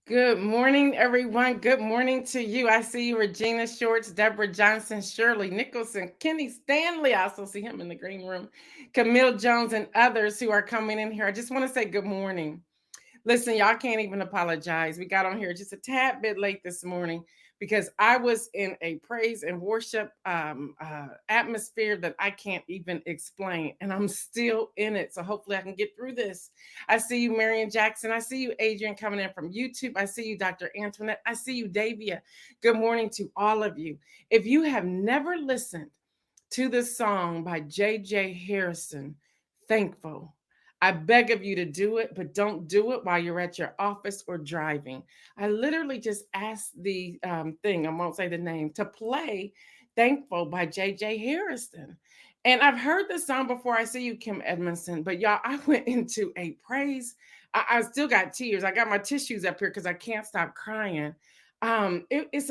Good morning, everyone. Good morning to you. I see you, Regina Shorts, Deborah Johnson, Shirley Nicholson, Kenny Stanley. I also see him in the green room, Camille Jones, and others who are coming in here. I just want to say good morning. Listen, y'all can't even apologize. We got on here just a tad bit late this morning because I was in a praise and worship atmosphere that I can't even explain, and I'm still in it. So hopefully I can get through this. I see you, Marion Jackson. I see you, Adrian, coming in from YouTube. I see you, Dr. Antoinette. I see you, Davia. Good morning to all of you. If you have never listened to this song by J.J. Harrison, Thankful, I beg of you to do it, but don't do it while you're at your office or driving. I literally just asked the thing, I won't say the name, to play Thankful by J.J. Harrison. And I've heard this song before. I see you, Kim Edmondson, but y'all, I went into a praise. I still got tears. I got my tissues up here because I can't stop crying. It's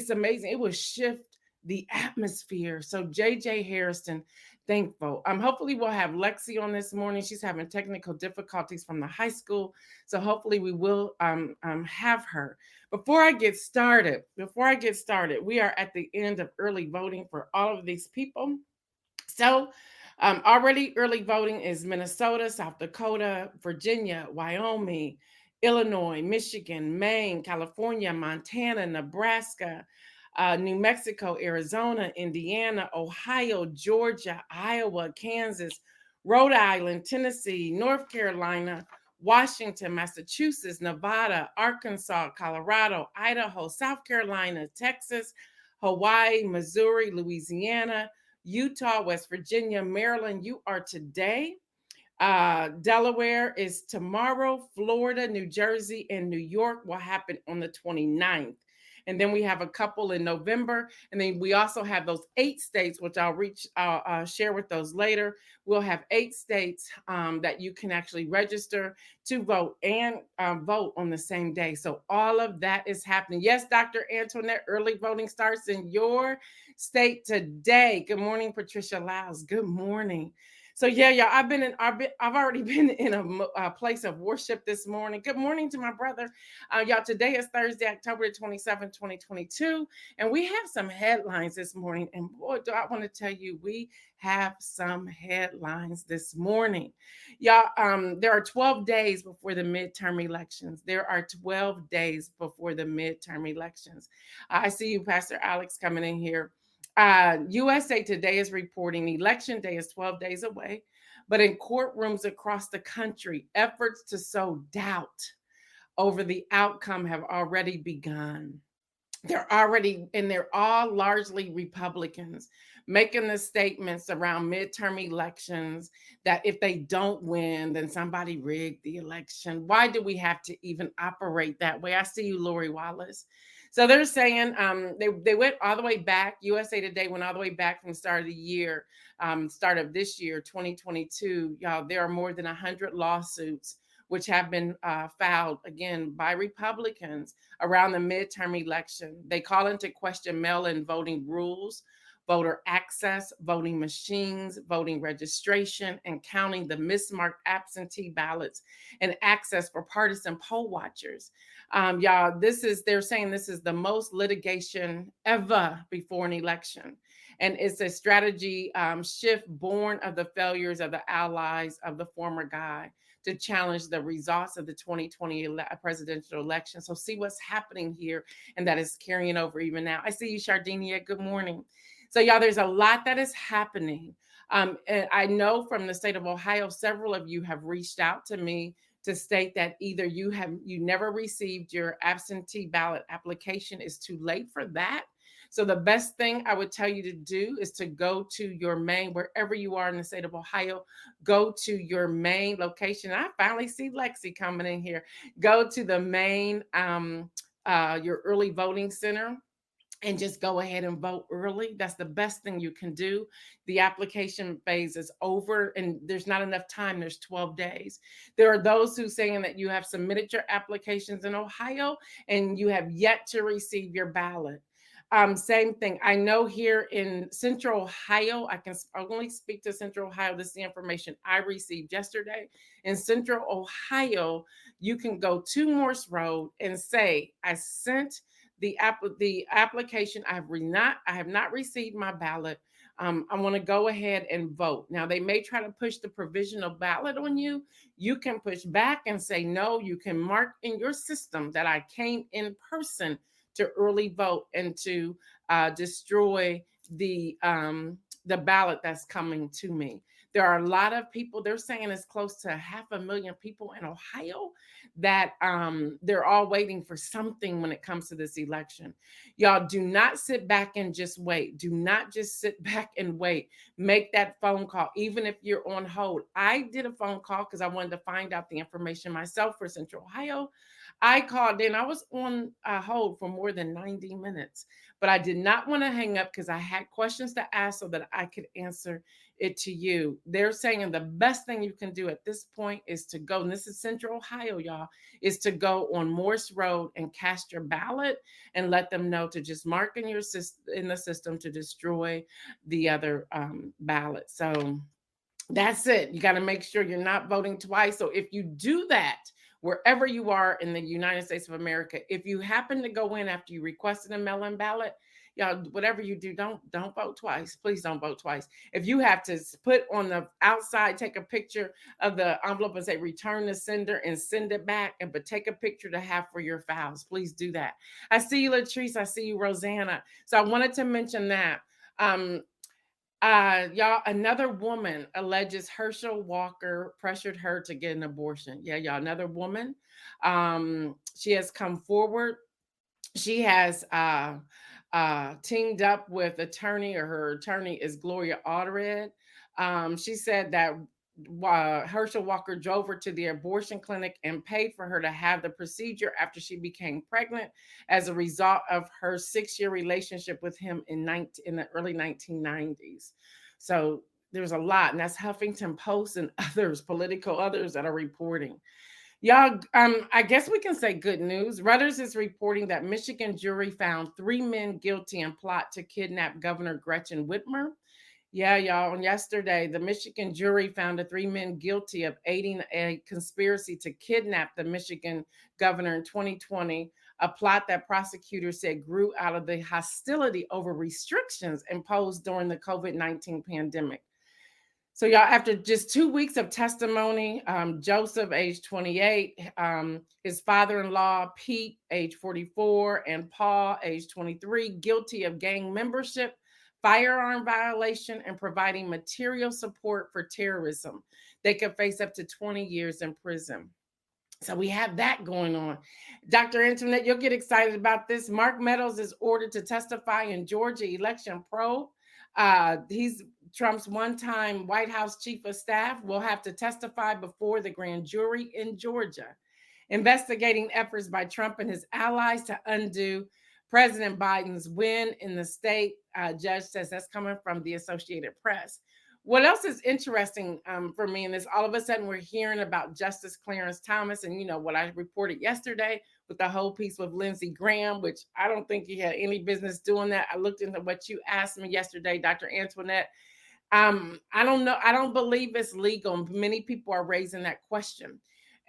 amazing. It will shift the atmosphere. So J.J. Harrison, Thankful. Hopefully we'll have Lexi on this morning. She's having technical difficulties from the high school, so hopefully we will have her. Before I get started, we are at the end of early voting for all of these people. So, already early voting is Minnesota, South Dakota, Virginia, Wyoming, Illinois, Michigan, Maine, California, Montana, Nebraska, New Mexico, Arizona, Indiana, Ohio, Georgia, Iowa, Kansas, Rhode Island, Tennessee, North Carolina, Washington, Massachusetts, Nevada, Arkansas, Colorado, Idaho, South Carolina, Texas, Hawaii, Missouri, Louisiana, Utah, West Virginia, Maryland. You are today. Delaware is tomorrow. Florida, New Jersey, and New York will happen on the 29th. And then we have a couple in November. And then we also have those 8 states, which I'll share with those later. We'll have 8 states that you can actually register to vote and vote on the same day. So all of that is happening. Yes, Dr. Antoinette, early voting starts in your state today. Good morning, Patricia Lyles. Good morning. So yeah, yeah, I've already been in a place of worship this morning. Good morning to my brother. Y'all, today is Thursday, October 27th, 2022, and we have some headlines this morning. And boy, do I want to tell you, we have some headlines this morning. Y'all, there are 12 days before the midterm elections. There are 12 days before the midterm elections. I see you, Pastor Alex, coming in here. USA Today is reporting election day is 12 days away, but in courtrooms across the country, efforts to sow doubt over the outcome have already begun. They're all largely Republicans making the statements around midterm elections that if they don't win, then somebody rigged the election. Why do we have to even operate that way? I see you, Lori Wallace. So they're saying they went all the way back. USA Today went all the way back from the start of the year, start of this year, 2022. Y'all, there are more than 100 lawsuits which have been filed again by Republicans around the midterm election. They call into question mail in voting rules, voter access, voting machines, voting registration, and counting the mismarked absentee ballots and access for partisan poll watchers. Y'all, they're saying this is the most litigation ever before an election. And it's a strategy shift born of the failures of the allies of the former guy to challenge the results of the 2020 presidential election. So see what's happening here, and that is carrying over even now. I see you, Sardinia. Good morning. So y'all, there's a lot that is happening. And I know from the state of Ohio, several of you have reached out to me to state that either you never received your absentee ballot application, is too late for that. So the best thing I would tell you to do is to go to your main, wherever you are in the state of Ohio, go to your main location. I finally see Lexi coming in here. Go to the main, your early voting center, and just go ahead and vote early. That's the best thing you can do. The application phase is over and there's not enough time. There's 12 days. There are those who saying that you have submitted your applications in Ohio and you have yet to receive your ballot. Same thing. I know here in Central Ohio, I can only speak to Central Ohio. This is the information I received yesterday. In Central Ohio, you can go to Morse Road and say, I sent the application. I have not received my ballot. I want to go ahead and vote. Now they may try to push the provisional ballot on you. You can push back and say no. You can mark in your system that I came in person to early vote and to destroy the ballot that's coming to me. There are a lot of people, they're saying it's close to 500,000 people in Ohio that they're all waiting for something when it comes to this election. Y'all do not sit back and just wait. Do not just sit back and wait. Make that phone call, even if you're on hold. I did a phone call because I wanted to find out the information myself for Central Ohio. I called in. I was on hold for more than 90 minutes, but I did not want to hang up because I had questions to ask so that I could answer it to you. They're saying the best thing you can do at this point is to go, and this is Central Ohio, y'all, is to go on Morse Road and cast your ballot and let them know to just mark in in the system to destroy the other ballot. So that's it. You got to make sure you're not voting twice. So if you do that, wherever you are in the United States of America, if you happen to go in after you requested a mail-in ballot, y'all, whatever you do, don't vote twice. Please don't vote twice. If you have to put on the outside, take a picture of the envelope and say return the sender and send it back, but take a picture to have for your files. Please do that. I see you, Latrice. I see you, Rosanna. So I wanted to mention that. Y'all, another woman alleges Herschel Walker pressured her to get an abortion. Yeah, y'all, another woman. She has come forward. She has teamed up with attorney, or her attorney is Gloria Allred. She said that Herschel Walker drove her to the abortion clinic and paid for her to have the procedure after she became pregnant as a result of her 6-year relationship with him in the early 1990s. So there's a lot, and that's Huffington Post and others, political others that are reporting. Y'all, I guess we can say good news. Reuters is reporting that Michigan jury found 3 men guilty in plot to kidnap Governor Gretchen Whitmer. Yeah, y'all. On yesterday, the Michigan jury found the 3 men guilty of aiding a conspiracy to kidnap the Michigan governor in 2020, a plot that prosecutors said grew out of the hostility over restrictions imposed during the COVID-19 pandemic. So, y'all, after just 2 weeks of testimony, Joseph, age 28, his father-in-law, Pete, age 44, and Paul, age 23, guilty of gang membership, firearm violation, and providing material support for terrorism. They could face up to 20 years in prison. So we have that going on. Dr. Antoinette, you'll get excited about this. Mark Meadows is ordered to testify in Georgia election probe. He's Trump's one-time White House chief of staff, will have to testify before the grand jury in Georgia, investigating efforts by Trump and his allies to undo President Biden's win in the state. Judge says that's coming from the Associated Press. What else is interesting for me in this, all of a sudden we're hearing about Justice Clarence Thomas, and you know what I reported yesterday with the whole piece with Lindsey Graham, which I don't think he had any business doing that. I looked into what you asked me yesterday, Dr. Antoinette. I don't know. I don't believe it's legal. Many people are raising that question.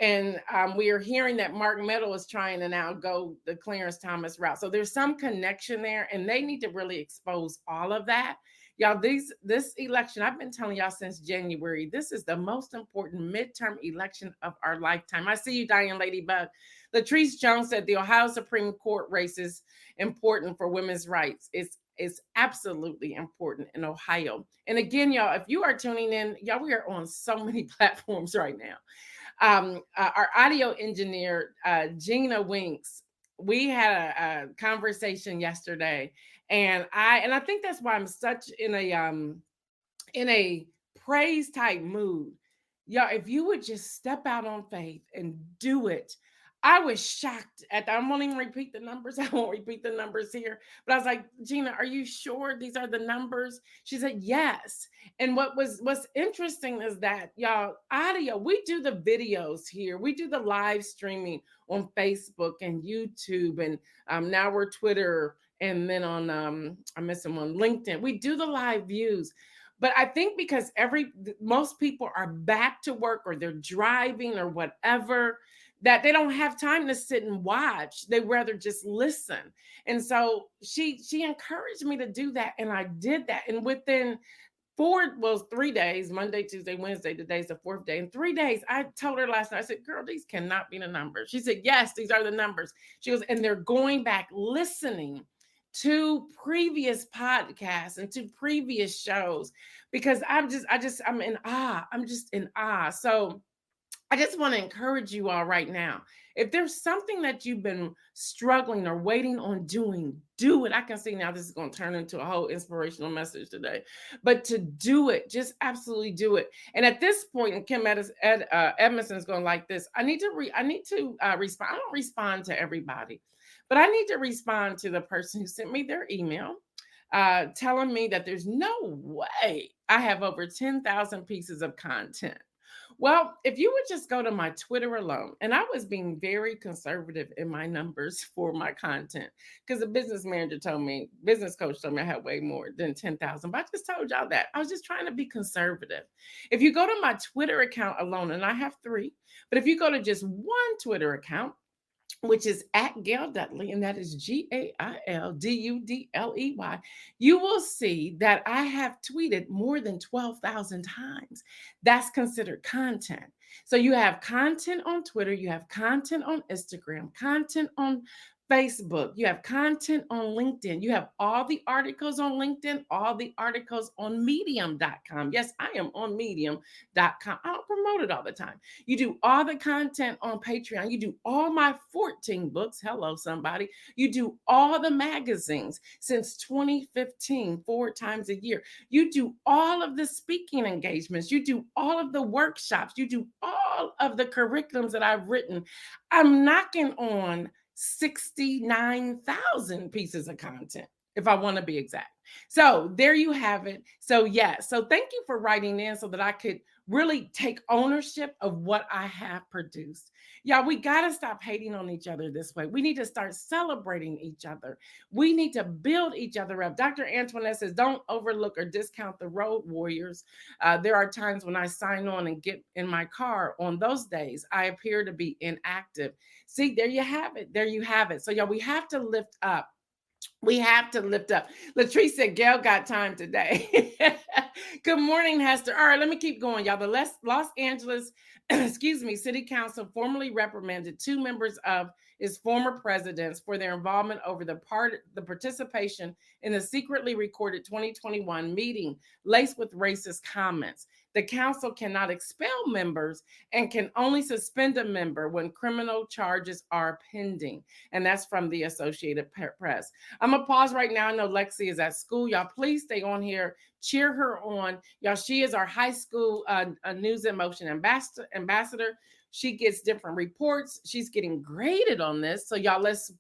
And we are hearing that Mark Meadows is trying to now go the Clarence Thomas route. So there's some connection there, and they need to really expose all of that. Y'all, this election, I've been telling y'all since January, this is the most important midterm election of our lifetime. I see you, Diane Ladybug. Latrice Jones said the Ohio Supreme Court race is important for women's rights. It's absolutely important in Ohio. And again, y'all, if you are tuning in, y'all, we are on so many platforms right now. Our audio engineer, Gina Winks, we had a conversation yesterday, and I think that's why I'm such in a praise type mood. Y'all, if you would just step out on faith and do it. I was shocked at that. I won't even repeat the numbers. I won't repeat the numbers here. But I was like, Gina, are you sure these are the numbers? She said, yes. And what's interesting is that, y'all, audio, we do the videos here. We do the live streaming on Facebook and YouTube. And now we're Twitter. And then on, I'm missing one, LinkedIn. We do the live views. But I think because most people are back to work or they're driving or whatever, that they don't have time to sit and watch. They rather just listen. And so she encouraged me to do that, and I did that. And within 3 days, Monday, Tuesday, Wednesday, today's the fourth day. In 3 days, I told her last night, I said, girl, these cannot be the numbers. She said, yes, these are the numbers. She goes, and they're going back listening to previous podcasts and to previous shows, because I'm in awe. I'm just in awe. So I just want to encourage you all right now. If there's something that you've been struggling or waiting on doing, do it. I can see now this is going to turn into a whole inspirational message today. But to do it, just absolutely do it. And at this point, and Edmondson is going like this. I need to respond. I don't respond to everybody, but I need to respond to the person who sent me their email, telling me that there's no way I have over 10,000 pieces of content. Well, if you would just go to my Twitter alone, and I was being very conservative in my numbers for my content, because the business coach told me I had way more than 10,000. But I just told y'all that. I was just trying to be conservative. If you go to my Twitter account alone, and I have 3, but if you go to just one Twitter account, which is at Gail Dudley, and that is GailDudley, you will see that I have tweeted more than 12,000 times. That's considered content. So you have content on Twitter, you have content on Instagram, content on Facebook, you have content on LinkedIn, you have all the articles on LinkedIn, all the articles on medium.com. Yes, I am on medium.com. I don't promote it all the time. You do all the content on Patreon. You do all my 14 books. Hello, somebody. You do all the magazines since 2015, 4 times a year. You do all of the speaking engagements. You do all of the workshops. You do all of the curriculums that I've written. I'm knocking on 69,000 pieces of content, if I want to be exact. So there you have it. So so thank you for writing in so that I could really take ownership of what I have produced. Y'all, we got to stop hating on each other this way. We need to start celebrating each other. We need to build each other up. Dr. Antoinette says, don't overlook or discount the road warriors. There are times when I sign on and get in my car. On those days, I appear to be inactive. See, there you have it. There you have it. So y'all, we have to lift up. We have to lift up. Latrice said, Gail got time today. Good morning, Hester. All right, let me keep going, y'all. The Los Angeles, City Council formally reprimanded 2 members of its former presidents for their involvement over the participation in the secretly recorded 2021 meeting laced with racist comments. The council cannot expel members and can only suspend a member when criminal charges are pending. And that's from the Associated Press. I'm going to pause right now. I know Lexi is at school. Y'all, please stay on here. Cheer her on. Y'all, she is our high school NewsInMotion ambassador. She gets different reports. She's getting graded on this. So y'all, let's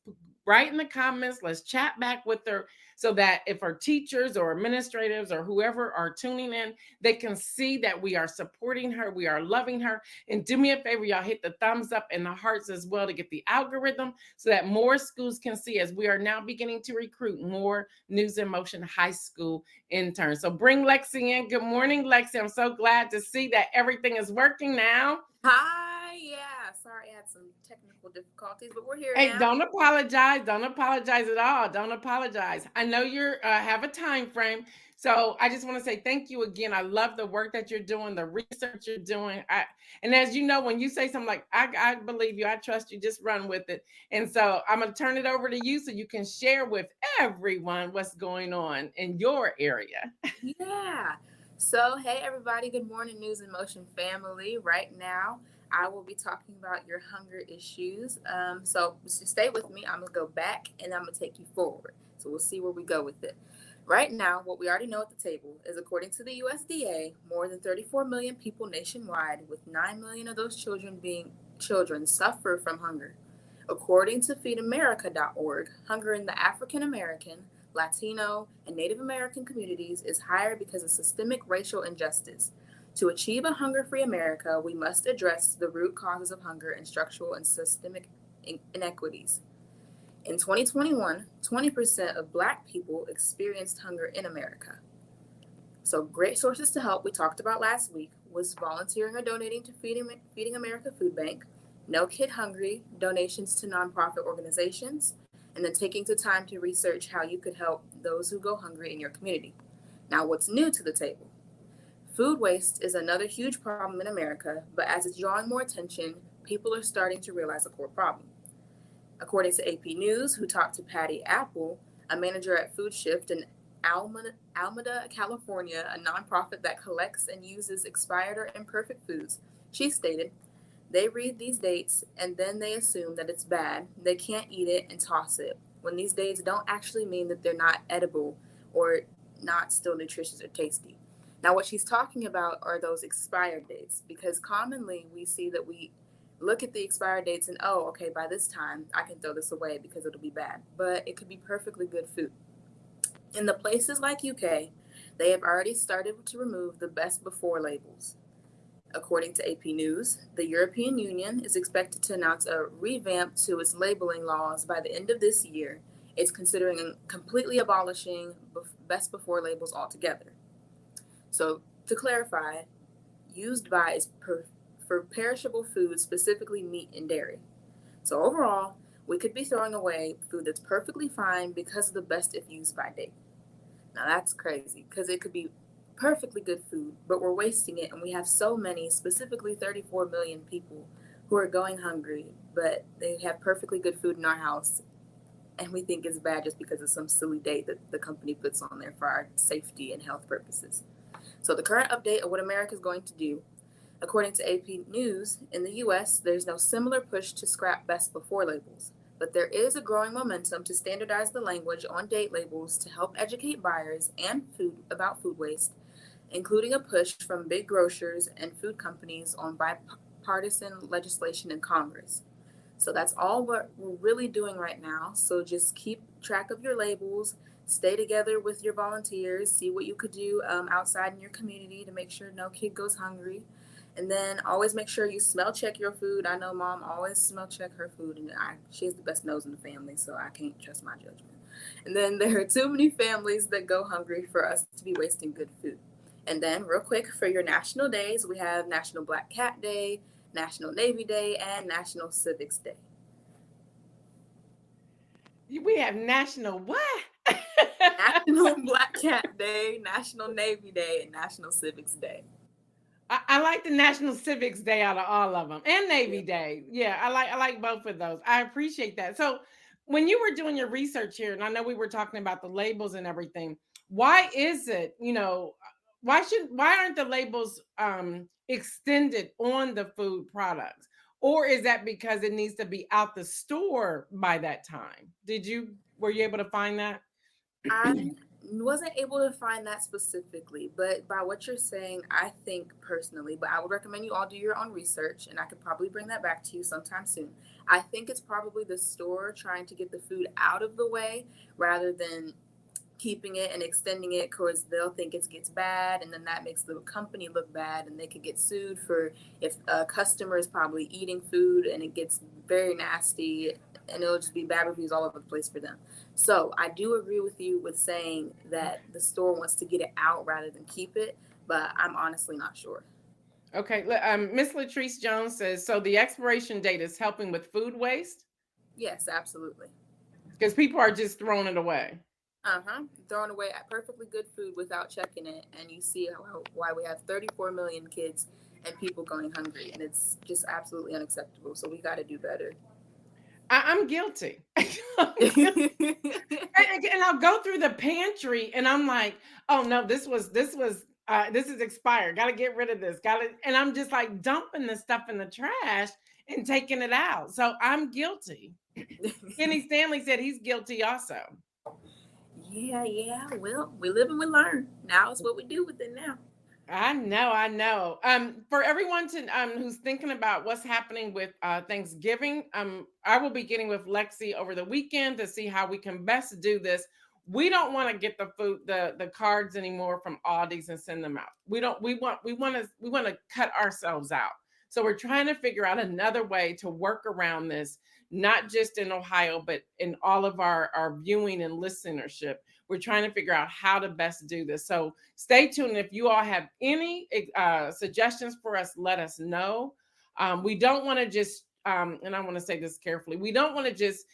write in the comments. Let's chat back with her so that if our teachers or administrators or whoever are tuning in, they can see that we are supporting her. We are loving her. And do me a favor, y'all, hit the thumbs up and the hearts as well to get the algorithm so that more schools can see, as we are now beginning to recruit more NewsInMotion high school interns. So bring Lexi in. Good morning, Lexi. I'm so glad to see that everything is working now. Hi, yeah. Sorry, I had some technical difficulties, but we're here Hey, now. don't apologize. Don't apologize at all. Don't apologize. I know you're have a time frame. So I just want to say thank you again. I love the work that you're doing, the research you're doing. And as you know, when you say something like, I believe you, I trust you, just run with it. And so I'm going to turn it over to you so you can share with everyone what's going on in your area. Yeah. So, hey, everybody. Good morning, NewsInMotion family. Right now, I will be talking about your hunger issues. So stay with me. I'm going to go back and I'm going to take you forward. So we'll see where we go with it. Right now, what we already know at the table is, according to the USDA, more than 34 million people nationwide, with 9 million of those children suffer from hunger. According to feedamerica.org, hunger in the African American, Latino, and Native American communities is higher because of systemic racial injustice. To achieve a hunger-free America, we must address the root causes of hunger and structural and systemic inequities. In 2021, 20% of Black people experienced hunger in America. So great sources to help we talked about last week was volunteering or donating to Feeding America Food Bank, No Kid Hungry, donations to nonprofit organizations, and then taking the time to research how you could help those who go hungry in your community. Now, what's new to the table? Food waste is another huge problem in America, but as it's drawing more attention, people are starting to realize a core problem. According to AP News, who talked to Patty Apple, a manager at Food Shift in Alameda, California, a nonprofit that collects and uses expired or imperfect foods, she stated, they read these dates and then they assume that it's bad, they can't eat it and toss it, when these dates don't actually mean that they're not edible or not still nutritious or tasty. Now, what she's talking about are those expired dates, because commonly we see that we look at the expired dates and, oh, okay, by this time I can throw this away because it'll be bad. But it could be perfectly good food. In the places like UK, they have already started to remove the best before labels. According to AP News, the European Union is expected to announce a revamp to its labeling laws by the end of this year. It's considering completely abolishing best before labels altogether. So, to clarify, used by is for perishable foods, specifically meat and dairy. So, overall, we could be throwing away food that's perfectly fine because of the best if used by date. Now, that's crazy because it could be perfectly good food, but we're wasting it, and we have so many, specifically 34 million people who are going hungry, but they have perfectly good food in our house, and we think it's bad just because of some silly date that the company puts on there for our safety and health purposes. So the current update of what America is going to do, according to AP News, in the US, there's no similar push to scrap best before labels, but there is a growing momentum to standardize the language on date labels to help educate buyers and food about food waste, including a push from big grocers and food companies on bipartisan legislation in Congress. So that's all what we're really doing right now. So just keep track of your labels, stay together with your volunteers, see what you could do outside in your community to make sure no kid goes hungry. And then always make sure you smell check your food. I know mom always smell check her food, and she has the best nose in the family, so I can't trust my judgment. And then there are too many families that go hungry for us to be wasting good food. And then real quick, for your national days, we have National Black Cat Day, National Navy Day, and National Civics Day. We have national what? National Black Cat Day, National Navy Day, and National Civics Day. I like the National Civics Day out of all of them, and Navy Day. Yeah, I like both of those. I appreciate that. So, when you were doing your research here, and I know we were talking about the labels and everything, why is it, why aren't the labels extended on the food products? Or is that because it needs to be out the store by that time? Were you able to find that? I wasn't able to find that specifically, but by what you're saying, I think personally, but I would recommend you all do your own research, and I could probably bring that back to you sometime soon. I think it's probably the store trying to get the food out of the way rather than keeping it and extending it, because they'll think it gets bad, and then that makes the company look bad, and they could get sued for if a customer is probably eating food and it gets very nasty, and it'll just be bad reviews all over the place for them. So I do agree with you with saying that the store wants to get it out rather than keep it, but I'm honestly not sure. Okay, Miss Latrice Jones says, so the expiration date is helping with food waste Yes, absolutely. because people are just throwing it away. Throwing away perfectly good food without checking it, and you see why we have 34 million kids and people going hungry, and it's just absolutely unacceptable. So we got to do better. I'm guilty. And I'll go through the pantry and I'm like, oh no, this is expired. Got to get rid of this. And I'm just like dumping the stuff in the trash and taking it out. So I'm guilty. Kenny Stanley said he's guilty also. Yeah. Well, we live and we learn. Now it's what we do with it now. I know. For everyone who's thinking about what's happening with Thanksgiving, I will be getting with Lexi over the weekend to see how we can best do this. We don't want to get the food, the cards anymore from Aldi's and send them out. We don't. We want to cut ourselves out. So we're trying to figure out another way to work around this, not just in Ohio, but in all of our viewing and listenership. We're trying to figure out how to best do this. So stay tuned. If you all have any suggestions for us, let us know. We don't want to just and I want to say this carefully, we don't want to just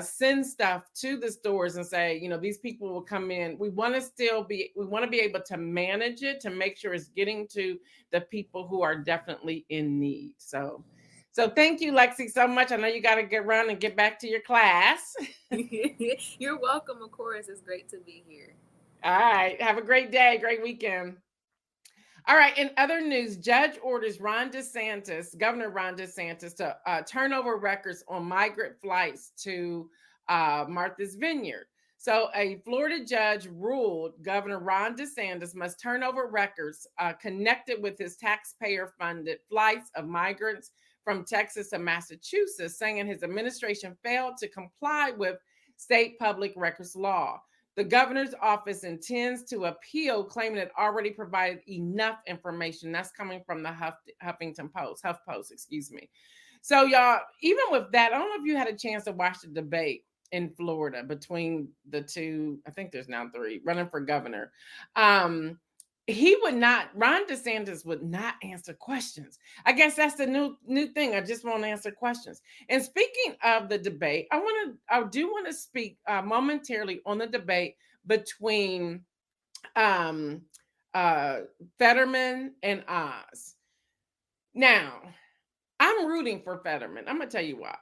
send stuff to the stores and say, these people will come in. We want to we want to be able to manage it to make sure it's getting to the people who are definitely in need. So thank you, Lexi, so much. I know you got to get around and get back to your class. You're welcome, of course. It's great to be here. All right. Have a great day, great weekend. All right. In other news, judge orders Governor Ron DeSantis, to turn over records on migrant flights to Martha's Vineyard. So, a Florida judge ruled Governor Ron DeSantis must turn over records connected with his taxpayer-funded flights of migrants from Texas to Massachusetts, saying his administration failed to comply with state public records law. The governor's office intends to appeal, claiming it already provided enough information. That's coming from the HuffPost, excuse me. So, y'all, even with that, I don't know if you had a chance to watch the debate in Florida between the two. I think there's now three running for governor. Ron DeSantis would not answer questions. I guess that's the new thing. I just won't answer questions. And speaking of the debate, I do want to speak momentarily on the debate between Fetterman and Oz. Now, I'm rooting for Fetterman. I'm gonna tell you why.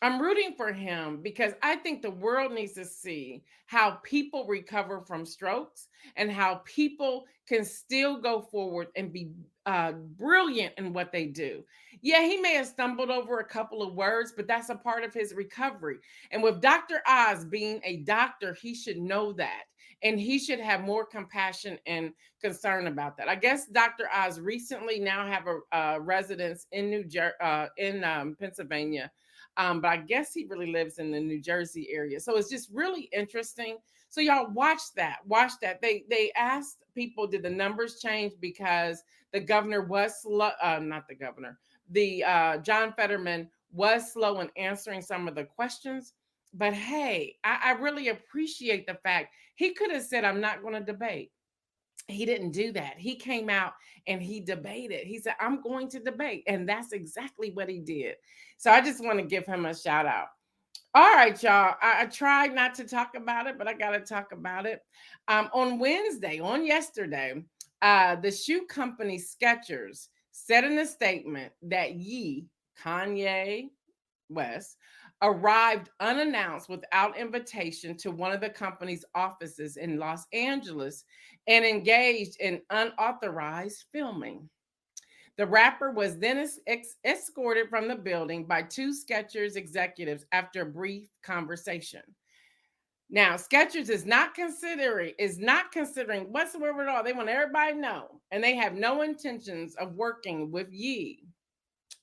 I'm rooting for him because I think the world needs to see how people recover from strokes and how people can still go forward and be brilliant in what they do. Yeah, he may have stumbled over a couple of words, but that's a part of his recovery. And with Dr. Oz being a doctor, he should know that. And he should have more compassion and concern about that. I guess Dr. Oz recently now have a residence in Pennsylvania. But I guess he really lives in the New Jersey area. So it's just really interesting. So y'all watch that. Watch that. They asked people, did the numbers change because the governor was slow? Not the governor. The John Fetterman was slow in answering some of the questions. But hey, I really appreciate the fact he could have said, I'm not going to debate. He didn't do that. He came out and he debated. He said, I'm going to debate. And that's exactly what he did. So I just want to give him a shout out. All right, y'all. I tried not to talk about it, but I got to talk about it. On yesterday, the shoe company Skechers said in a statement that Kanye West, arrived unannounced without invitation to one of the company's offices in Los Angeles and engaged in unauthorized filming. The rapper was then escorted from the building by two Skechers executives after a brief conversation. Now, Skechers is not considering whatsoever at all. They want everybody to know, and they have no intentions of working with Ye.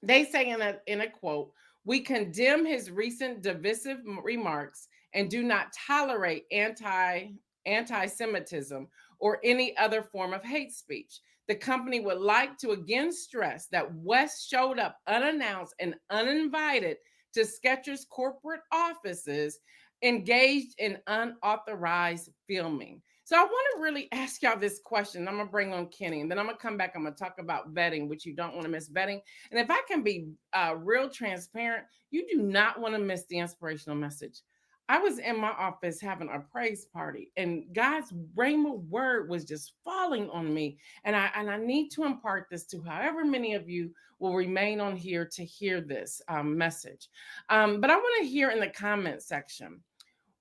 They say in a quote, "We condemn his recent divisive remarks and do not tolerate anti-Semitism or any other form of hate speech. The company would like to again stress that West showed up unannounced and uninvited to Skechers' corporate offices, engaged in unauthorized filming." So I want to really ask y'all this question. I'm going to bring on Kenny, and then I'm going to come back. I'm going to talk about vetting, which you don't want to miss vetting. And if I can be real transparent, you do not want to miss the inspirational message. I was in my office having a praise party, and God's rhema word was just falling on me. And I need to impart this to however many of you will remain on here to hear this message. But I want to hear in the comment section,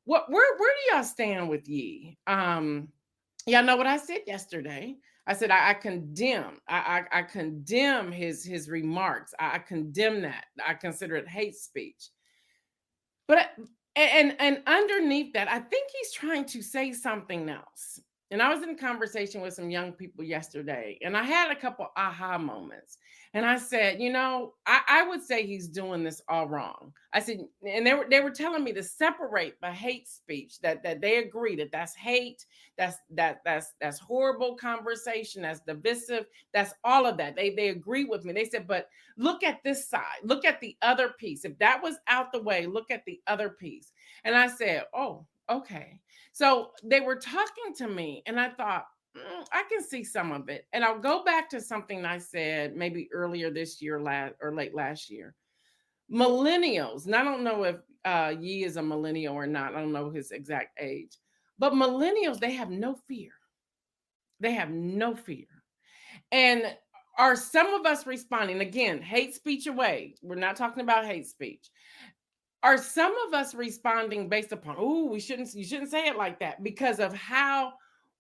where do y'all stand with Ye? Y'all know what I said yesterday. I said I condemn. I condemn his remarks. I condemn that. I consider it hate speech. But and underneath that, I think he's trying to say something else. And I was in a conversation with some young people yesterday, and I had a couple aha moments. And I said, I would say he's doing this all wrong. I said, and they were telling me to separate the hate speech, that they agree that that's hate, that's horrible conversation, that's divisive, that's all of that. They agree with me. They said, but look at this side, look at the other piece. If that was out the way, look at the other piece. And I said, oh, okay. So they were talking to me, and I thought, I can see some of it. And I'll go back to something I said maybe earlier this year, or late last year. Millennials, and I don't know if Yi is a millennial or not. I don't know his exact age, but millennials, they have no fear. They have no fear. And are some of us responding again, hate speech away? We're not talking about hate speech. Are some of us responding based upon, oh, you shouldn't say it like that because of how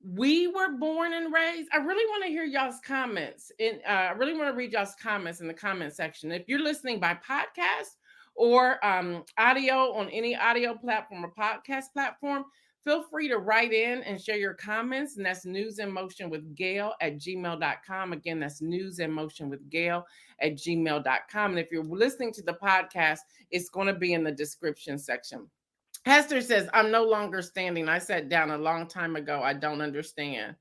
we were born and raised? I really want to hear y'all's comments. I really want to read y'all's comments in the comment section. If you're listening by podcast or audio on any audio platform or podcast platform, feel free to write in and share your comments. And that's newsinmotionwithgail@gmail.com. Again, that's newsinmotionwithgail@gmail.com. And if you're listening to the podcast, it's going to be in the description section. Hester says, I'm no longer standing. I sat down a long time ago. I don't understand.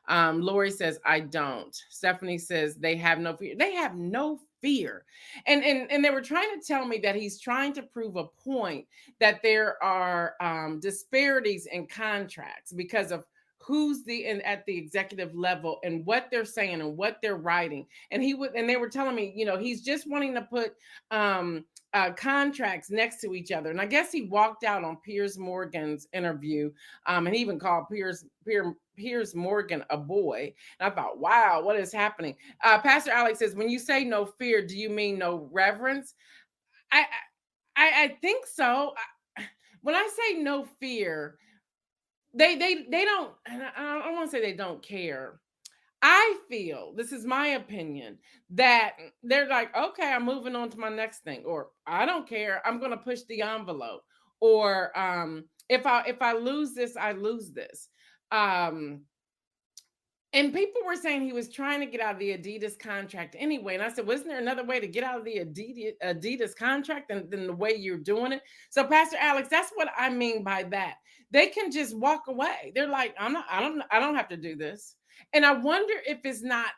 Lori says, I don't. Stephanie says, they have no fear. They have no fear. And they were trying to tell me that he's trying to prove a point that there are disparities in contracts because of who's at the executive level and what they're saying and what they're writing. And they were telling me, he's just wanting to put contracts next to each other. And I guess he walked out on Piers Morgan's interview, and he even called Piers Morgan a boy. And I thought, wow, what is happening? Pastor Alex says, when you say no fear, do you mean no reverence? I think so. When I say no fear, they don't. And I don't want to say they don't care. I feel, this is my opinion, that they're like, okay, I'm moving on to my next thing, or I don't care, I'm going to push the envelope, or if I lose this, I lose this. And people were saying he was trying to get out of the Adidas contract anyway. And I said, wasn't there another way to get out of the Adidas contract than the way you're doing it? So, Pastor Alex, that's what I mean by that. They can just walk away. They're like, I don't have to do this. And I wonder if it's not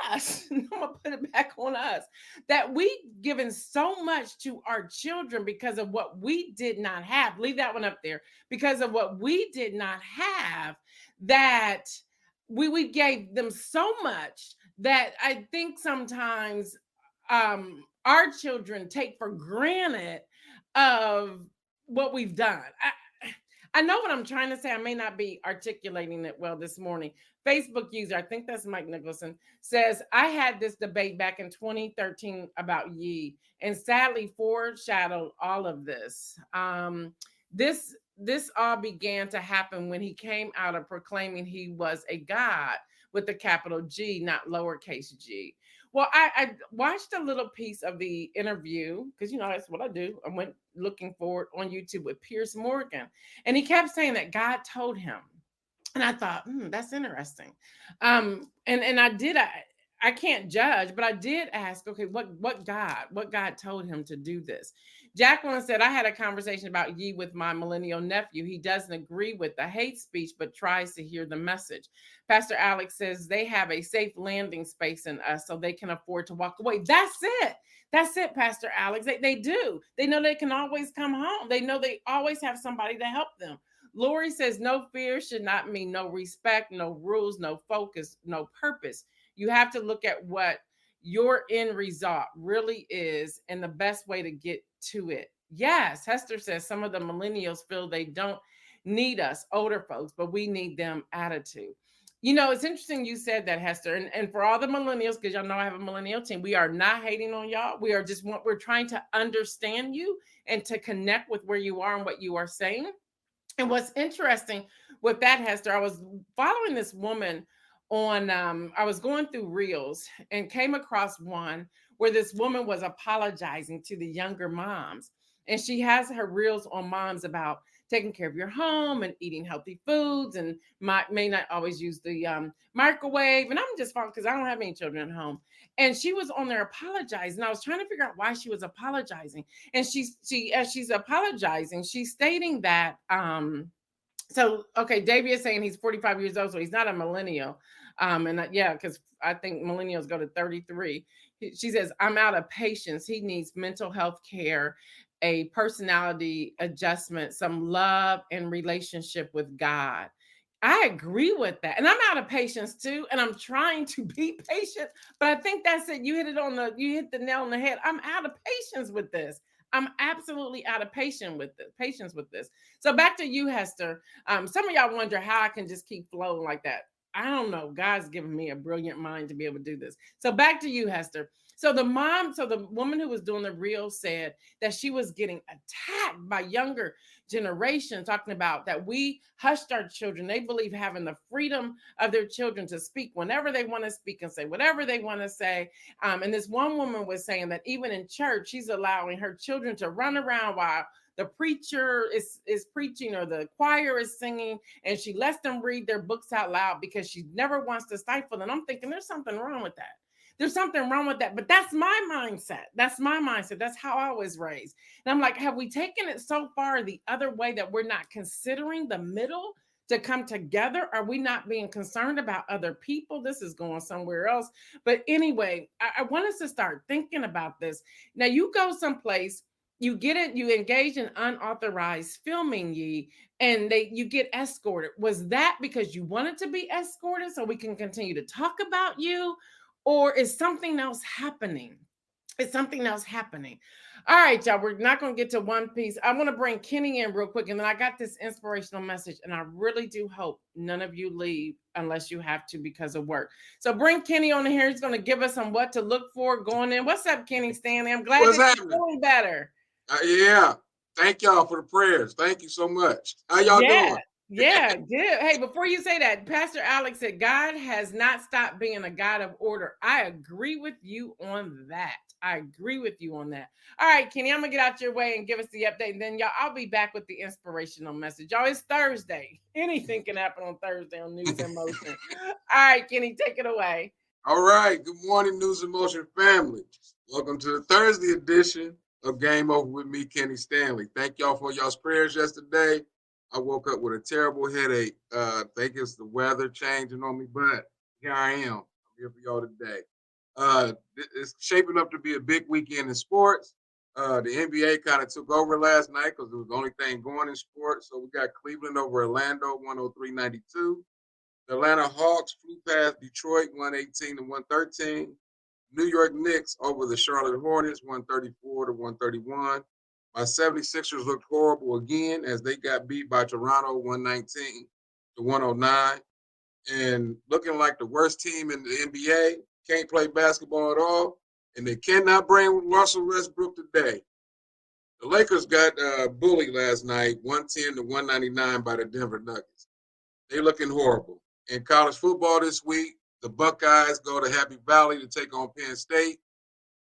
us. I'm gonna put it back on us, that we given so much to our children because of what we did not have. Leave that one up there. Because of what we did not have, that we gave them so much that I think sometimes our children take for granted of what we've done. I know what I'm trying to say. I may not be articulating it well this morning. Facebook user, I think that's Mike Nicholson, says, I had this debate back in 2013 about Yi, and sadly foreshadowed all of this. This all began to happen when he came out of proclaiming he was a God with a capital G, not lowercase g. Well, I watched a little piece of the interview because, that's what I do. I went looking for it on YouTube with Piers Morgan, and he kept saying that God told him. And I thought, that's interesting. And I can't judge, but I did ask, okay, what God told him to do this? Jacqueline said, I had a conversation about Yi with my millennial nephew. He doesn't agree with the hate speech, but tries to hear the message. Pastor Alex says they have a safe landing space in us so they can afford to walk away. That's it. That's it, Pastor Alex. They do. They know they can always come home. They know they always have somebody to help them. Lori says no fear should not mean no respect, no rules, no focus, no purpose. You have to look at what your end result really is and the best way to get to it. Yes, Hester says some of the millennials feel they don't need us, older folks, but we need them attitude. It's interesting you said that, Hester. And for all the millennials, because y'all know I have a millennial team, we are not hating on y'all. We're trying to understand you and to connect with where you are and what you are saying. And what's interesting with that, Hester, I was following this woman on, I was going through Reels and came across one where this woman was apologizing to the younger moms. And she has her Reels on moms about taking care of your home and eating healthy foods and may not always use the microwave. And I'm just following because I don't have any children at home. And she was on there apologizing. I was trying to figure out why she was apologizing. And as she's apologizing, she's stating that so okay, Davey is saying he's 45 years old, so he's not a millennial. Yeah, because I think millennials go to 33. She says, I'm out of patience. He needs mental health care, a personality adjustment, some love and relationship with God. I agree with that. And I'm out of patience too. And I'm trying to be patient. But I think that's it. You hit the nail on the head. I'm out of patience with this. I'm absolutely out of patience with this. So back to you, Hester. Some of y'all wonder how I can just keep flowing like that. I don't know. God's given me a brilliant mind to be able to do this. So back to you, Hester. So the woman who was doing the reel said that she was getting attacked by younger generation, talking about that we hushed our children. They believe having the freedom of their children to speak whenever they want to speak and say whatever they want to say. And this one woman was saying that even in church, she's allowing her children to run around while the preacher is preaching or the choir is singing, and she lets them read their books out loud because she never wants to stifle them. I'm thinking there's something wrong with that. There's something wrong with that. But that's my mindset. That's my mindset. That's how I was raised. And I'm like, have we taken it so far the other way that we're not considering the middle to come together? Are we not being concerned about other people? This is going somewhere else. But anyway, I want us to start thinking about this. Now, you go someplace, you get it, you engage in unauthorized filming, and you get escorted. Was that because you wanted to be escorted so we can continue to talk about you? Or is something else happening? Is something else happening? All right, y'all, we're not going to get to one piece. I want to bring Kenny in real quick, and then I got this inspirational message, and I really do hope none of you leave unless you have to because of work. So bring Kenny on here. He's going to give us some what to look for going in. What's up, Kenny Stanley? I'm glad What's that happening? you're feeling better. Yeah. Thank y'all for the prayers. Thank you so much. How y'all doing? Yeah, good. Hey, before you say that, Pastor Alex said God has not stopped being a God of order. I agree with you on that. I agree with you on that. All right, Kenny, I'm gonna get out your way and give us the update, and then y'all, I'll be back with the inspirational message. Y'all, it's Thursday. Anything can happen on Thursday on News in Motion. All right, Kenny, take it away. All right. Good morning, News in Motion family. Welcome to the Thursday edition of Game Over with me, Kenny Stanley. Thank y'all for y'all's prayers yesterday. I woke up with a terrible headache. I think it's the weather changing on me, but here I am. I'm here for y'all today. It's shaping up to be a big weekend in sports. The NBA kind of took over last night because it was the only thing going in sports. So we got Cleveland over Orlando, 103-92. The Atlanta Hawks flew past Detroit, 118-113. New York Knicks over the Charlotte Hornets, 134-131. My 76ers looked horrible again as they got beat by Toronto, 119-109. And looking like the worst team in the NBA, can't play basketball at all, and they cannot bring Russell Westbrook today. The Lakers got bullied last night, 110-199 by the Denver Nuggets. They're looking horrible. In college football this week, the Buckeyes go to Happy Valley to take on Penn State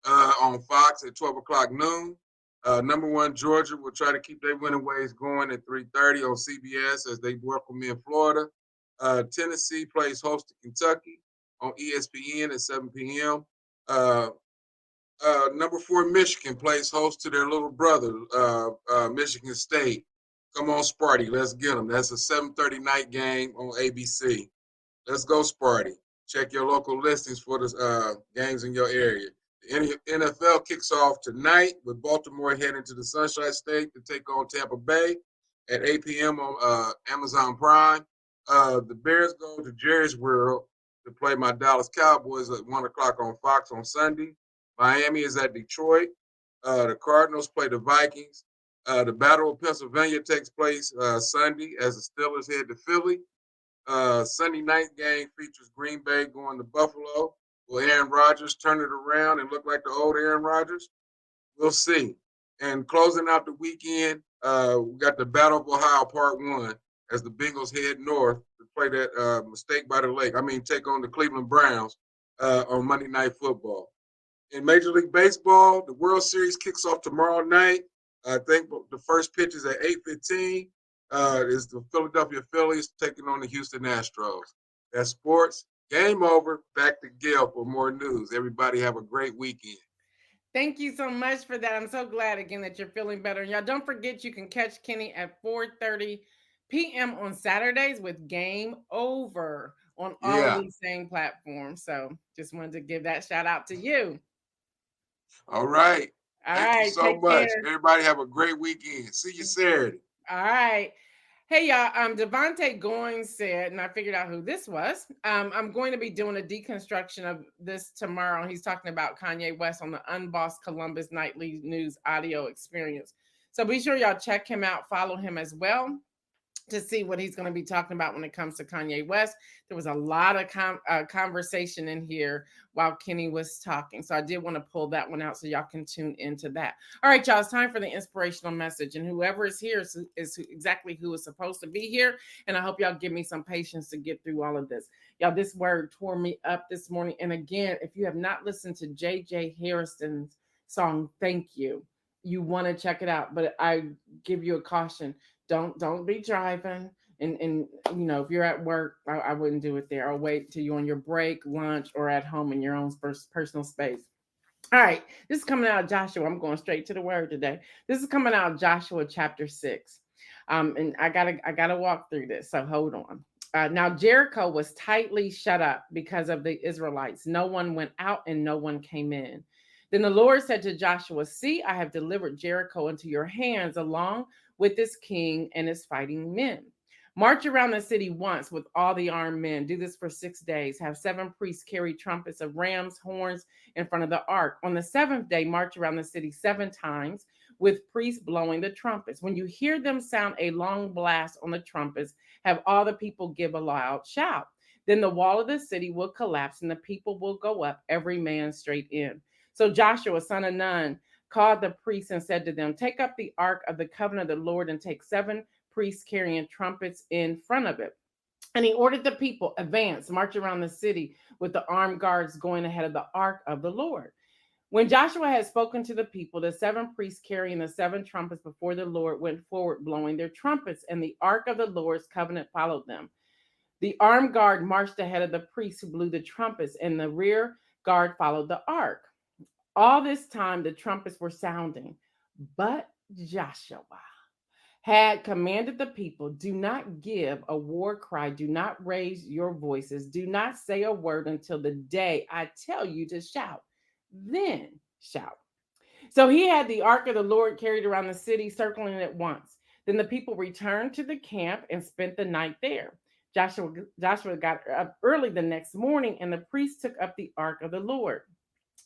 on Fox at 12 o'clock noon. Number one, Georgia will try to keep their winning ways going at 3:30 on CBS as they welcome in Florida. Tennessee plays host to Kentucky on ESPN at 7 p.m. Number 4, Michigan plays host to their little brother, Michigan State. Come on, Sparty, let's get them. That's a 7:30 night game on ABC. Let's go, Sparty. Check your local listings for the games in your area. The NFL kicks off tonight with Baltimore heading to the Sunshine State to take on Tampa Bay at 8 p.m. on Amazon Prime. The Bears go to Jerry's World to play my Dallas Cowboys at 1 o'clock on Fox on Sunday. Miami is at Detroit. The Cardinals play the Vikings. The Battle of Pennsylvania takes place Sunday as the Steelers head to Philly. Sunday night game features Green Bay going to Buffalo. Will Aaron Rodgers turn it around and look like the old Aaron Rodgers? We'll see. And closing out the weekend, we got the Battle of Ohio Part 1 as the Bengals head north to play that mistake by the lake. Take on the Cleveland Browns on Monday Night Football. In Major League Baseball, the World Series kicks off tomorrow night. I think the first pitch is at 8:15. Is the Philadelphia Phillies taking on the Houston Astros. That's sports. Game over. Back to Gail for more news. Everybody have a great weekend. Thank you so much for that. I'm so glad again that you're feeling better. And y'all don't forget you can catch Kenny at 4:30 p.m. on Saturdays with Game Over on all of these same platforms. So just wanted to give that shout out to you. All right. All Thank right. you so Take much. care. Everybody have a great weekend. See you Saturday. All right. Hey y'all, Devontae Goins said, and I figured out who this was. I'm going to be doing a deconstruction of this tomorrow. He's talking about Kanye West on the Unbossed Columbus Nightly News audio experience. So be sure y'all check him out, follow him as well, to see what he's going to be talking about when it comes to Kanye West. There was a lot of conversation in here while Kenny was talking. So I did want to pull that one out so y'all can tune into that. All right, y'all, it's time for the inspirational message. And whoever is here is exactly who is supposed to be here. And I hope y'all give me some patience to get through all of this. Y'all, this word tore me up this morning. And again, if you have not listened to J.J. Harrison's song, Thank You, you want to check it out. But I give you a caution. Don't be driving, and you know, if you're at work, I wouldn't do it there. I'll wait till you're on your break, lunch, or at home in your own personal space. All right, this is coming out of Joshua. I'm going straight to the word today. This is coming out of Joshua chapter 6, and I gotta walk through this. So hold on. Now Jericho was tightly shut up because of the Israelites. No one went out and no one came in. Then the Lord said to Joshua, "See, I have delivered Jericho into your hands, along with its king and its fighting men. March around the city once with all the armed men. Do this for 6 days. Have 7 priests carry trumpets of ram's horns in front of the ark. On the 7th day, march around the city 7 times with priests blowing the trumpets. When you hear them sound a long blast on the trumpets, have all the people give a loud shout. Then the wall of the city will collapse and the people will go up, every man straight in." So Joshua, son of Nun, called the priests and said to them, "Take up the ark of the covenant of the Lord and take 7 priests carrying trumpets in front of it." And he ordered the people, "Advance, march around the city with the armed guards going ahead of the ark of the Lord." When Joshua had spoken to the people, the 7 priests carrying the 7 trumpets before the Lord went forward blowing their trumpets, and the ark of the Lord's covenant followed them. The armed guard marched ahead of the priests who blew the trumpets, and the rear guard followed the ark. All this time, the trumpets were sounding, but Joshua had commanded the people, "Do not give a war cry, do not raise your voices, do not say a word until the day I tell you to shout. Then shout." So he had the ark of the Lord carried around the city, circling it once. Then the people returned to the camp and spent the night there. Joshua got up early the next morning, and the priests took up the ark of the Lord.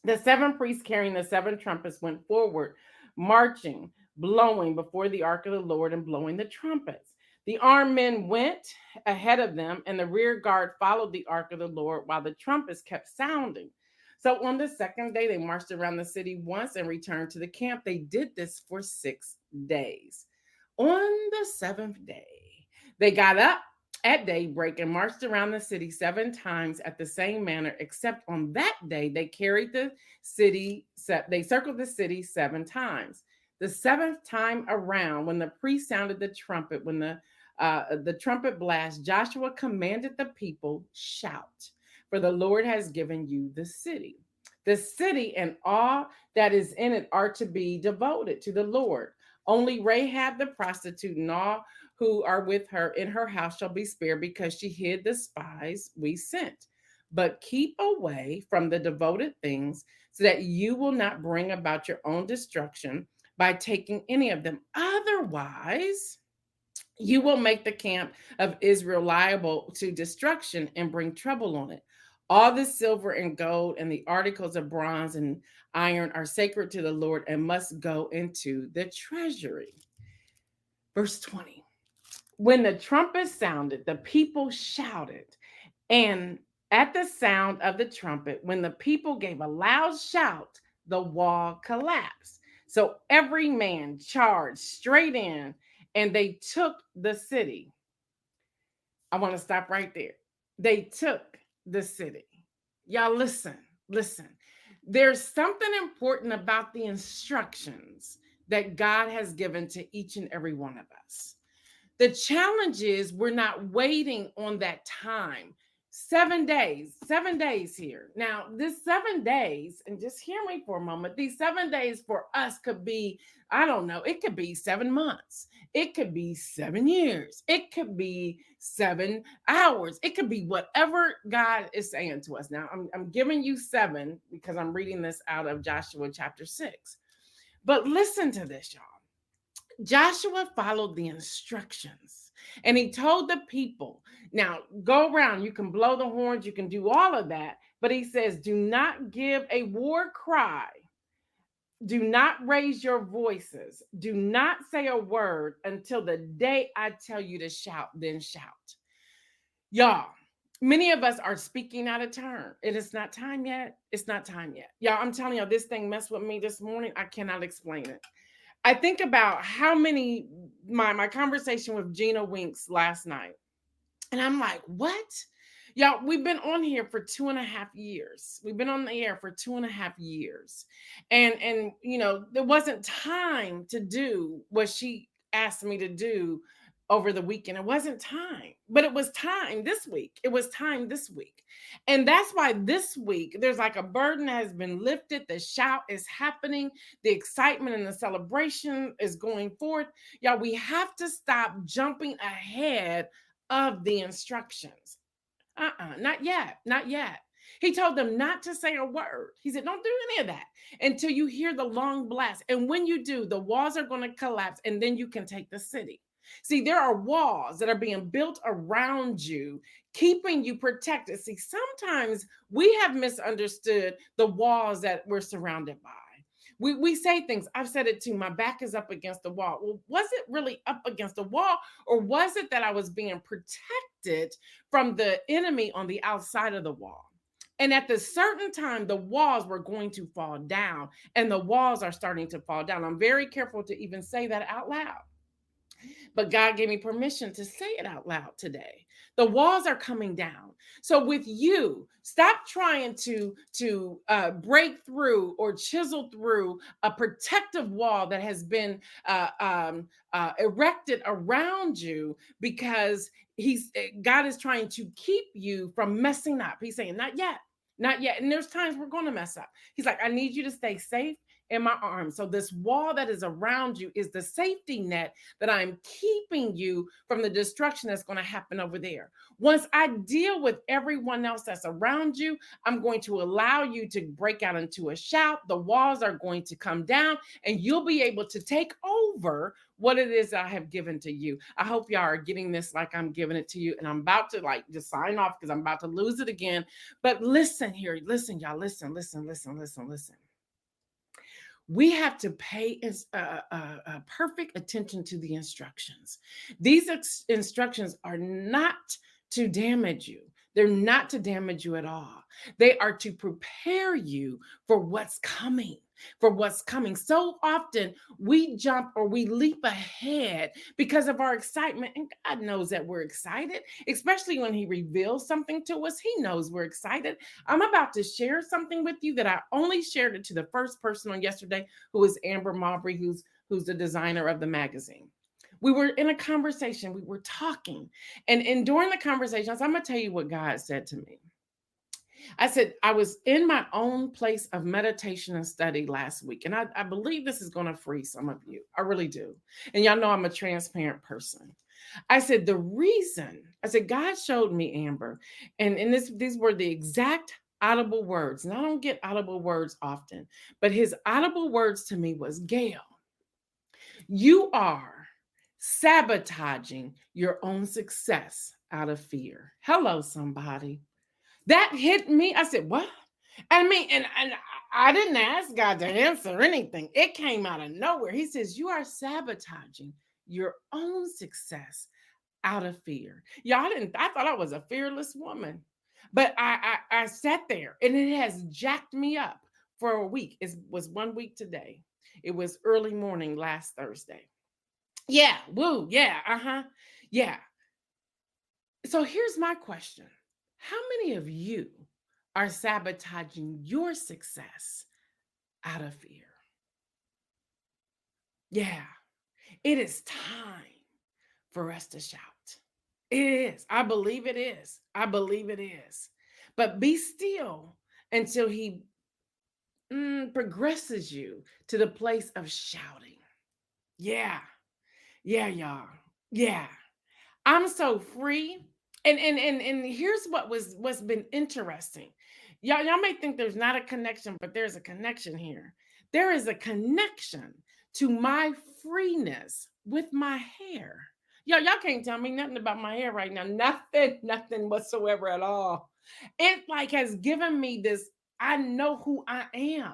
The 7 priests carrying the 7 trumpets went forward, marching, blowing before the ark of the Lord and blowing the trumpets. The armed men went ahead of them, and the rear guard followed the ark of the Lord while the trumpets kept sounding. So on the 2nd day, they marched around the city once and returned to the camp. They did this for 6 days. On the 7th day, they got up at daybreak and marched around the city 7 times at the same manner, except on that day they carried the city, they circled the city 7 times. The 7th time around, when the priest sounded the trumpet, when the trumpet blast, Joshua commanded the people, "Shout, for the Lord has given you the city. The city and all that is in it are to be devoted to the Lord. Only Rahab the prostitute and all who are with her in her house shall be spared, because she hid the spies we sent. But keep away from the devoted things, so that you will not bring about your own destruction by taking any of them. Otherwise, you will make the camp of Israel liable to destruction and bring trouble on it. All the silver and gold and the articles of bronze and iron are sacred to the Lord and must go into the treasury." Verse 20. When the trumpet sounded, the people shouted. And at the sound of the trumpet, when the people gave a loud shout, the wall collapsed. So every man charged straight in, and they took the city. I want to stop right there. They took the city. Y'all listen. There's something important about the instructions that God has given to each and every one of us. The challenge is we're not waiting on that time. 7 days here. Now, this 7 days, and just hear me for a moment, these 7 days for us could be, I don't know, it could be 7 months. It could be 7 years. It could be 7 hours. It could be whatever God is saying to us. Now, I'm giving you 7 because I'm reading this out of Joshua chapter 6. But listen to this, y'all. Joshua followed the instructions and he told the people, now go around, you can blow the horns, you can do all of that. But he says, do not give a war cry. Do not raise your voices. Do not say a word until the day I tell you to shout, then shout. Y'all, many of us are speaking out of turn. It is not time yet. It's not time yet. Y'all, I'm telling y'all, this thing messed with me this morning. I cannot explain it. I think about how many, my conversation with Gina Winks last night. And I'm like, what? Y'all, we've been on here for 2.5 years. We've been on the air for 2.5 years. And there wasn't time to do what she asked me to do over the weekend. It wasn't time, but it was time this week. It was time this week. And that's why this week there's like a burden that has been lifted. The shout is happening. The excitement and the celebration is going forth. Y'all, we have to stop jumping ahead of the instructions. Not yet, not yet. He told them not to say a word. He said, don't do any of that until you hear the long blast. And when you do, the walls are going to collapse and then you can take the city. See, there are walls that are being built around you, keeping you protected. See, sometimes we have misunderstood the walls that we're surrounded by. We say things, I've said it too, my back is up against the wall. Well, was it really up against the wall, or was it that I was being protected from the enemy on the outside of the wall? And at the certain time, the walls were going to fall down, and the walls are starting to fall down. I'm very careful to even say that out loud. But God gave me permission to say it out loud today. The walls are coming down. So with you, stop trying to break through or chisel through a protective wall that has been erected around you, because God is trying to keep you from messing up. He's saying, not yet, not yet. And there's times we're going to mess up. He's like, I need you to stay safe in my arms. So this wall that is around you is the safety net that I'm keeping you from the destruction that's going to happen over there. Once I deal with everyone else that's around you, I'm going to allow you to break out into a shout. The walls are going to come down and you'll be able to take over what it is I have given to you. I hope y'all are getting this like I'm giving it to you. And I'm about to just sign off because I'm about to lose it again. But listen here, listen, y'all, listen. We have to pay perfect attention to the instructions. These instructions are not to damage you. They're not to damage you at all. They are to prepare you for what's coming. So often we jump or we leap ahead because of our excitement. And God knows that we're excited, especially when He reveals something to us. He knows we're excited. I'm about to share something with you that I only shared it to the first person on yesterday, who is Amber Maubrey, who's the designer of the magazine. We were in a conversation, we were talking. And during the conversation, I'm going to tell you what God said to me. I said, I was in my own place of meditation and study last week. And I believe this is going to free some of you. I really do. And y'all know I'm a transparent person. I said, God showed me, Amber, and these were the exact audible words. And I don't get audible words often, but His audible words to me was, Gail, you are sabotaging your own success out of fear. Hello, somebody. That hit me. I said, what? I mean, and I didn't ask God to answer anything. It came out of nowhere. He says, you are sabotaging your own success out of fear. Y'all, I thought I was a fearless woman. But I sat there and it has jacked me up for a week. It was 1 week today. It was early morning last Thursday. Yeah, woo, yeah, yeah. So here's my question. How many of you are sabotaging your success out of fear? Yeah, it is time for us to shout. It is. I believe it is. I believe it is. But be still until He progresses you to the place of shouting. Yeah, y'all. Yeah. I'm so free. And here's what's been interesting. Y'all may think there's not a connection, but there's a connection here. There is a connection to my freeness with my hair. Y'all can't tell me nothing about my hair right now. Nothing whatsoever at all. It like has given me this, I know who I am.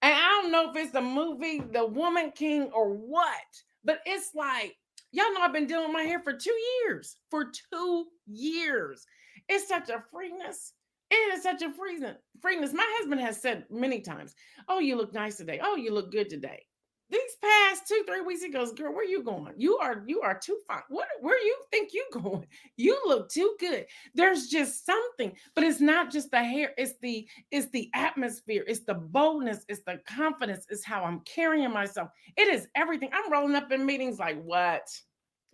And I don't know if it's the movie, The Woman King, or what, but it's like, y'all know I've been dealing with my hair for 2 years. For 2 years. It's such a freeness. It is such a freeness. My husband has said many times, oh, you look nice today. Oh, you look good today. These past 2-3 weeks, he goes, girl, where you going? You are too fine. Where you think you going? You look too good. There's just something, but it's not just the hair. It's the atmosphere. It's the boldness. It's the confidence. It's how I'm carrying myself. It is everything. I'm rolling up in meetings like what?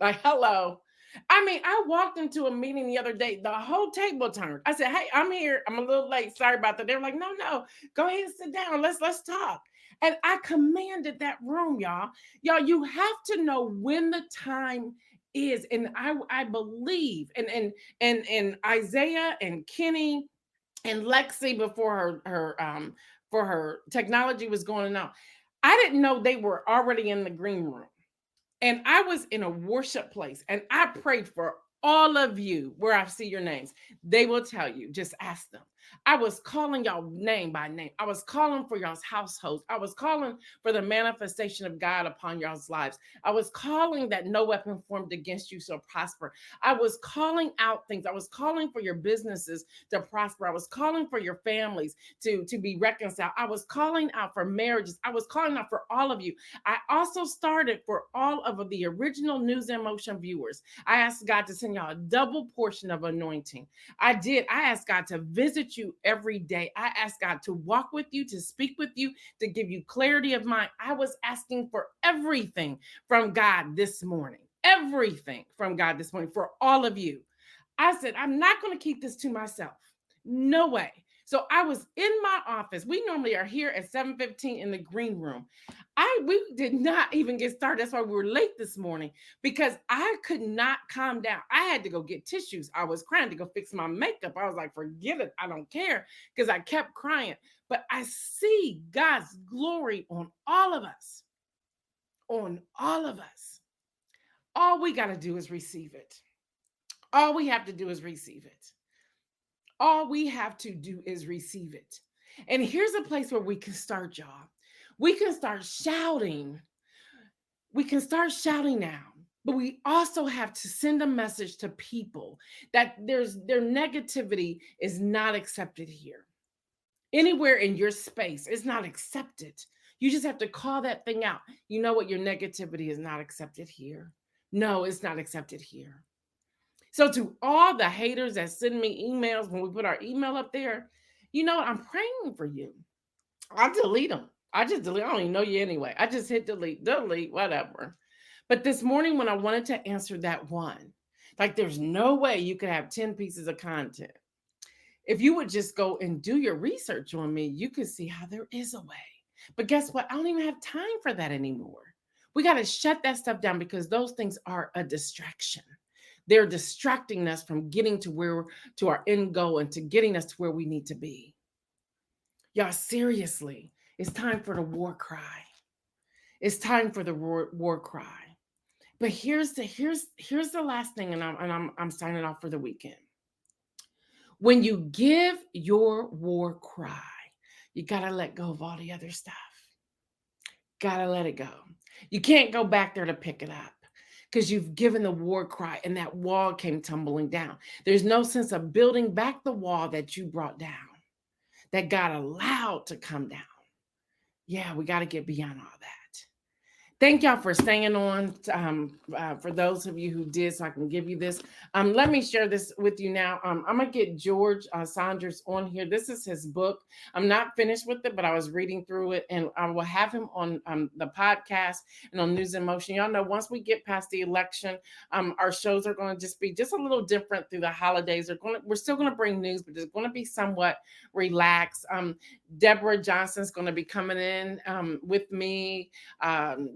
Like, hello. I mean, I walked into a meeting the other day. The whole table turned. I said, hey, I'm here. I'm a little late. Sorry about that. They were like, no, go ahead and sit down. Let's talk. And I commanded that room, y'all. Y'all, you have to know when the time is. And I believe, and Isaiah and Kenny and Lexi before her technology was going on. I didn't know they were already in the green room. And I was in a worship place and I prayed for all of you where I see your names. They will tell you, just ask them. I was calling y'all name by name. I was calling for y'all's households. I was calling for the manifestation of God upon y'all's lives. I was calling that no weapon formed against you shall prosper. I was calling out things. I was calling for your businesses to prosper. I was calling for your families to be reconciled. I was calling out for marriages. I was calling out for all of you. I also started for all of the original NewsInMotion viewers. I asked God to send y'all a double portion of anointing. I did. I asked God to visit you every day. I asked God to walk with you, to speak with you, to give you clarity of mind. I was asking for everything from God this morning. Everything from God this morning for all of you. I said, I'm not going to keep this to myself. No way. So I was in my office. We normally are here at 7:15 in the green room. We did not even get started. That's why we were late this morning, because I could not calm down. I had to go get tissues. I was crying to go fix my makeup. I was like, forget it. I don't care, because I kept crying. But I see God's glory on all of us. On all of us. All we got to do is receive it. All we have to do is receive it. All we have to do is receive it. And here's a place where we can start, y'all. We can start shouting. We can start shouting now, but we also have to send a message to people that their negativity is not accepted here. Anywhere in your space, it's not accepted. You just have to call that thing out. You know what? Your negativity is not accepted here. No, it's not accepted here. So to all the haters that send me emails when we put our email up there, you know what? I'm praying for you. I delete them. I just delete. I don't even know you anyway. I just hit delete, whatever. But this morning when I wanted to answer that one, like there's no way you could have 10 pieces of content. If you would just go and do your research on me, you could see how there is a way. But guess what? I don't even have time for that anymore. We got to shut that stuff down, because those things are a distraction. They're distracting us from getting to our end goal and to getting us to where we need to be. Y'all, seriously, it's time for the war cry. It's time for the war cry. But here's the last thing, and I'm signing off for the weekend. When you give your war cry, you gotta let go of all the other stuff. Gotta let it go. You can't go back there to pick it up, because you've given the war cry and that wall came tumbling down. There's no sense of building back the wall that you brought down, that God allowed to come down. Yeah, we got to get beyond all that. Thank y'all for staying on. For those of you who did, so I can give you this. Let me share this with you now. I'm going to get George Saunders on here. This is his book. I'm not finished with it, but I was reading through it, and I will have him on the podcast and on NewsInMotion. Y'all know once we get past the election, our shows are going to just be a little different through the holidays. We're still going to bring news, but it's going to be somewhat relaxed. Deborah Johnson's going to be coming in with me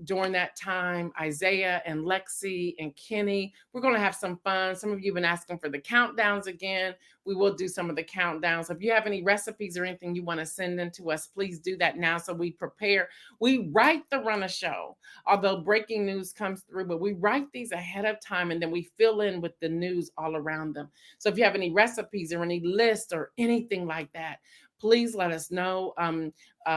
during during that time, Isaiah and Lexi and Kenny, we're going to have some fun. Some of you have been asking for the countdowns again. We will do some of the countdowns. If you have any recipes or anything you want to send in to us, please do that now so we prepare. We write the run a show, although breaking news comes through, but we write these ahead of time and then we fill in with the news all around them. So if you have any recipes or any lists or anything like that, please let us know.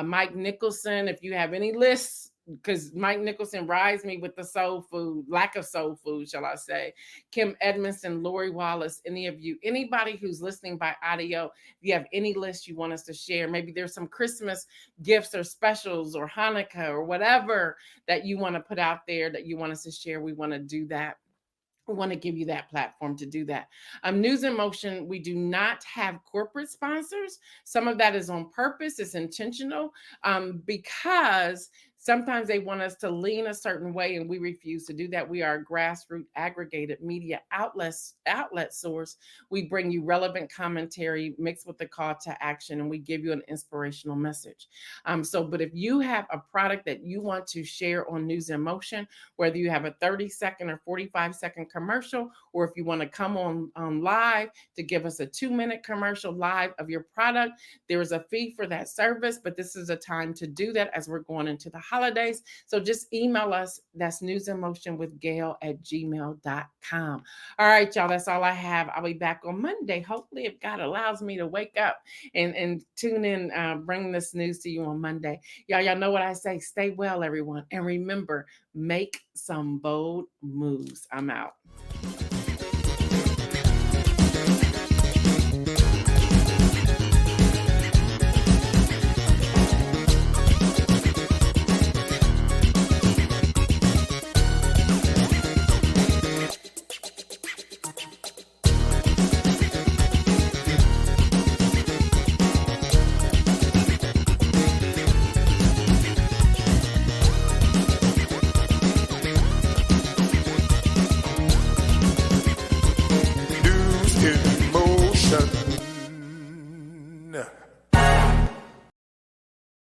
Mike Nicholson, if you have any lists, because Mike Nicholson rides me with the soul food, lack of soul food, shall I say. Kim Edmondson, Lori Wallace, any of you, anybody who's listening by audio, if you have any list you want us to share, maybe there's some Christmas gifts or specials or Hanukkah or whatever that you want to put out there that you want us to share, we want to do that. We want to give you that platform to do that. News in Motion, we do not have corporate sponsors. Some of that is on purpose. It's intentional because sometimes they want us to lean a certain way and we refuse to do that. We are a grassroots aggregated media outlet source. We bring you relevant commentary mixed with the call to action, and we give you an inspirational message. But if you have a product that you want to share on News in Motion, whether you have a 30-second or 45-second commercial, or if you want to come on live to give us a 2-minute commercial live of your product, there is a fee for that service, but this is a time to do that as we're going into the holidays. So just email us. That's newsinmotionwithgail@gmail.com. All right, y'all, that's all I have. I'll be back on Monday, hopefully, if God allows me to wake up and tune in, bring this news to you on Monday. Y'all know what I say. Stay well, everyone. And remember, make some bold moves. I'm out. News in Motion.